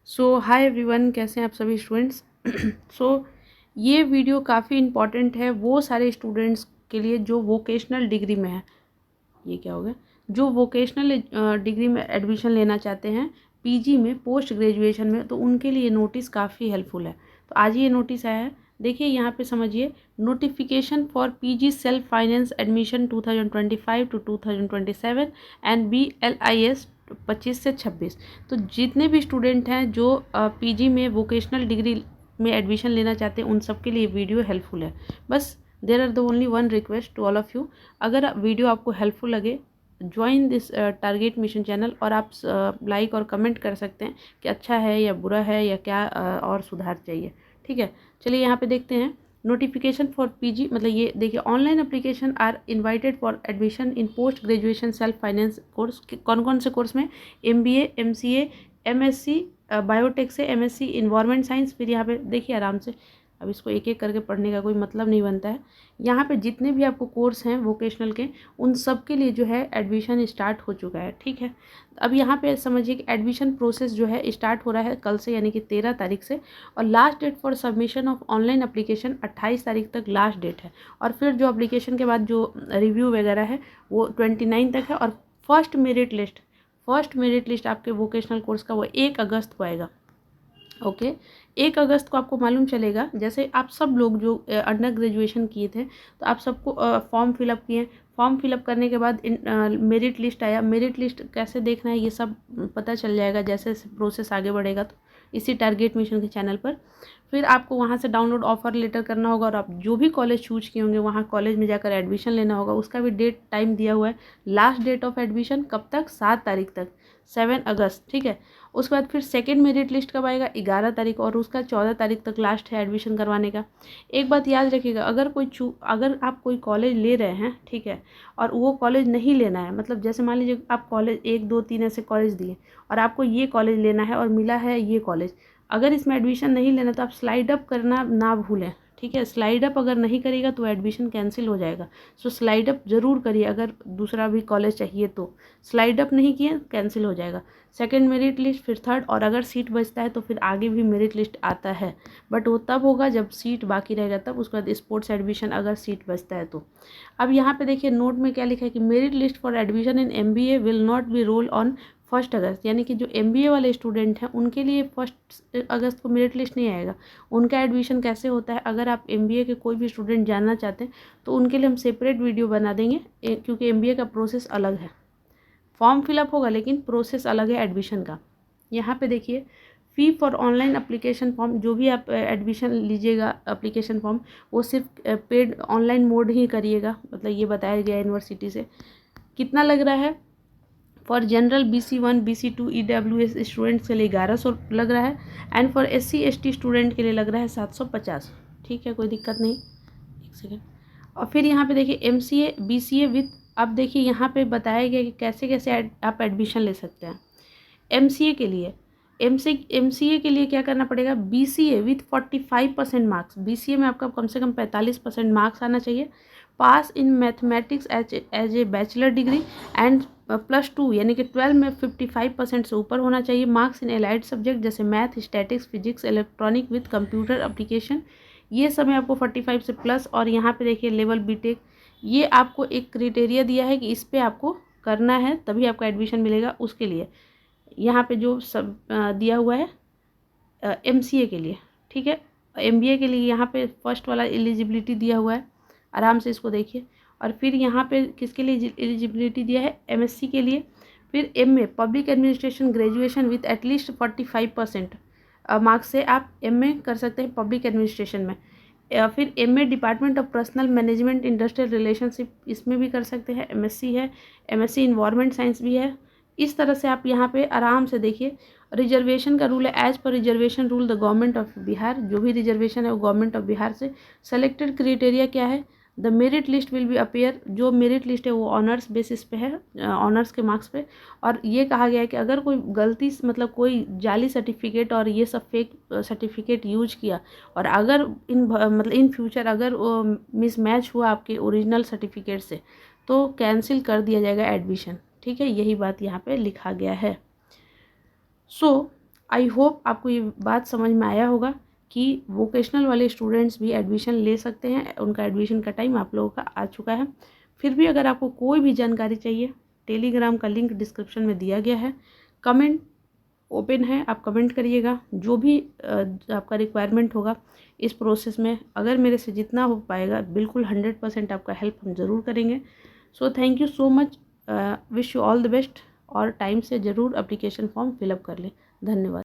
सो hi everyone, कैसे हैं आप सभी स्टूडेंट्स। सो ये वीडियो काफ़ी इम्पॉर्टेंट है वो सारे स्टूडेंट्स के लिए जो वोकेशनल डिग्री में है। ये क्या हो गया? जो वोकेशनल डिग्री में एडमिशन लेना चाहते हैं पीजी में, पोस्ट ग्रेजुएशन में, तो उनके लिए नोटिस काफ़ी हेल्पफुल है। तो आज ये नोटिस आया है, देखिए यहाँ पे समझिए। Notification for PG self finance admission 2025 to 2027 and BLIS 25 से 26। तो जितने भी स्टूडेंट हैं जो पीजी में वोकेशनल डिग्री में एडमिशन लेना चाहते हैं उन सब के लिए वीडियो हेल्पफुल है। बस there are the only one request to all of you, अगर वीडियो आपको हेल्पफुल लगे join this target mission channel, और आप लाइक और कमेंट कर सकते हैं कि अच्छा है या बुरा है या क्या और सुधार चाहिए। ठीक है, चलिए यहाँ पे देखते हैं। नोटिफिकेशन फॉर पीजी मतलब ये देखिए, online application are invited for admission in post graduation self finance course. कौन कौन से कोर्स में? MBA, MCA, MSc बायोटेक से MSc इन्वायरमेंट साइंस। फिर यहाँ पे देखिए आराम से, अब इसको एक एक करके पढ़ने का कोई मतलब नहीं बनता है। यहाँ पे जितने भी आपको कोर्स हैं वोकेशनल के, उन सब के लिए जो है एडमिशन स्टार्ट हो चुका है। ठीक है, अब यहाँ पे समझिए कि एडमिशन प्रोसेस जो है स्टार्ट हो रहा है कल से, यानी कि 13 तारीख से, और last date for submission of online application 28 तारीख तक लास्ट डेट है। और फिर जो एप्लीकेशन के बाद जो रिव्यू वगैरह है वो 29 तक है। और फर्स्ट मेरिट लिस्ट आपके वोकेशनल कोर्स का वो 1 अगस्त को आएगा। ओके, 1 अगस्त को आपको मालूम चलेगा। जैसे आप सब लोग जो अंडर ग्रेजुएशन किए थे तो आप सबको फॉर्म फिलअप किए। फॉर्म फिलअप करने के बाद मेरिट लिस्ट आया। मेरिट लिस्ट कैसे देखना है ये सब पता चल जाएगा जैसे जैसे प्रोसेस आगे बढ़ेगा, तो इसी टारगेट मिशन के चैनल पर। फिर आपको वहाँ से डाउनलोड ऑफर लेटर करना होगा, और आप जो भी कॉलेज चूज किए होंगे वहाँ कॉलेज में जाकर एडमिशन लेना होगा। उसका भी डेट टाइम दिया हुआ है। लास्ट डेट ऑफ एडमिशन कब तक? 7 तारीख तक, 7 अगस्त। ठीक है, उसके बाद फिर सेकेंड मेरिट लिस्ट कब आएगा? 11 तारीख, और उसका 14 तारीख तक लास्ट है एडमिशन करवाने का। एक बात याद रखिएगा, अगर आप कोई कॉलेज ले रहे हैं, ठीक है, और वो कॉलेज नहीं लेना है, मतलब जैसे मान लीजिए आप कॉलेज 1 2 3 ऐसे कॉलेज दिए और आपको ये कॉलेज लेना है और मिला है ये कॉलेज, अगर इसमें एडमिशन नहीं लेना तो आप स्लाइड अप करना ना भूलें। ठीक है, स्लाइड अप अगर नहीं करिएगा तो एडमिशन कैंसिल हो जाएगा। सो स्लाइड अप ज़रूर करिए, अगर दूसरा भी कॉलेज चाहिए तो। स्लाइड अप नहीं किए कैंसिल हो जाएगा। सेकंड मेरिट लिस्ट, फिर थर्ड, और अगर सीट बचता है तो फिर आगे भी मेरिट लिस्ट आता है, बट वो तब होगा जब सीट बाकी रहेगा तब। उसके बाद स्पोर्ट्स एडमिशन अगर सीट बचता है तो। अब यहाँ पे देखिए नोट में क्या लिखा है कि merit list for admission in MBA will not be roll on 1 अगस्त, यानी कि जो MBA वाले स्टूडेंट हैं उनके लिए 1 अगस्त को मेरिट लिस्ट नहीं आएगा। उनका एडमिशन कैसे होता है, अगर आप MBA के कोई भी स्टूडेंट जानना चाहते हैं तो उनके लिए हम सेपरेट वीडियो बना देंगे, क्योंकि MBA का प्रोसेस अलग है। फॉर्म फिलअप होगा लेकिन प्रोसेस अलग है एडमिशन का। यहाँ पे देखिए, फ़ी फॉर ऑनलाइन अप्लीकेशन फॉर्म, जो भी आप एडमिशन लीजिएगा एप्लीकेशन फॉर्म, वो सिर्फ पेड ऑनलाइन मोड ही करिएगा, मतलब ये बताया गया यूनिवर्सिटी से। कितना लग रहा है? For general BC1 BC2 EWS students के लिए 1100 लग रहा है, and for SC ST student के लिए लग रहा है 750। ठीक है, कोई दिक्कत नहीं। एक सेकेंड। और फिर यहाँ पे देखिए MCA BCA विथ, अब देखिए यहाँ पे बताया गया कि कैसे कैसे आप एडमिशन ले सकते हैं। MCA के लिए, MCA के लिए क्या करना पड़ेगा? BCA with 45% marks. BCA में आपका कम से कम 45% मार्क्स आना चाहिए। Pass in mathematics as a bachelor degree, and +2 यानी कि 12 में 55% से ऊपर होना चाहिए। मार्क्स इन एलाइड सब्जेक्ट जैसे math, statics, physics, electronic with computer application, ये सब में आपको 45 से प्लस। और यहाँ पे देखिए लेवल BTech, ये आपको एक क्राइटेरिया दिया है कि इस पर आपको करना है तभी आपका एडमिशन मिलेगा। उसके लिए यहाँ पे जो सब दिया हुआ है MCA के लिए, ठीक है। MBA के लिए यहाँ पे फर्स्ट वाला एलिजिबिलिटी दिया हुआ है, आराम से इसको देखिए। और फिर यहाँ पे किसके लिए एलिजिबिलिटी दिया है? MSc के लिए। फिर MA public administration graduation with at least 45% marks से आप MA कर सकते हैं पब्लिक एडमिनिस्ट्रेशन में। फिर MA department of personal management industrial relationship, इसमें भी कर सकते हैं। MSc है, MSc इन्वायरमेंट साइंस भी है। इस तरह से आप यहाँ पे आराम से देखिए। रिजर्वेशन का रूल है, as per reservation rule the government of Bihar, जो भी रिजर्वेशन है वो गवर्नमेंट ऑफ बिहार से। सेलेक्टेड क्राइटेरिया क्या है? The merit list will be appear, जो मेरिट लिस्ट है वो ऑनर्स बेसिस पे है, ऑनर्स के मार्क्स पे। और ये कहा गया है कि अगर कोई गलती मतलब कोई जाली सर्टिफिकेट और ये सब फेक सर्टिफिकेट यूज किया, और अगर इन फ्यूचर अगर मिसमैच हुआ आपके ओरिजिनल सर्टिफिकेट से, तो कैंसिल कर दिया जाएगा एडमिशन। ठीक है, यही बात यहाँ पे लिखा गया है। सो आई होप आपको ये बात समझ में आया होगा कि वोकेशनल वाले स्टूडेंट्स भी एडमिशन ले सकते हैं, उनका एडमिशन का टाइम आप लोगों का आ चुका है। फिर भी अगर आपको कोई भी जानकारी चाहिए, टेलीग्राम का लिंक डिस्क्रिप्शन में दिया गया है, कमेंट ओपन है, आप कमेंट करिएगा। जो भी आपका रिक्वायरमेंट होगा इस प्रोसेस में, अगर मेरे से जितना हो पाएगा बिल्कुल 100% आपका हेल्प हम ज़रूर करेंगे। So thank you so much, wish you all the best, और टाइम से ज़रूर एप्लीकेशन फॉर्म फिलअप कर लें। धन्यवाद।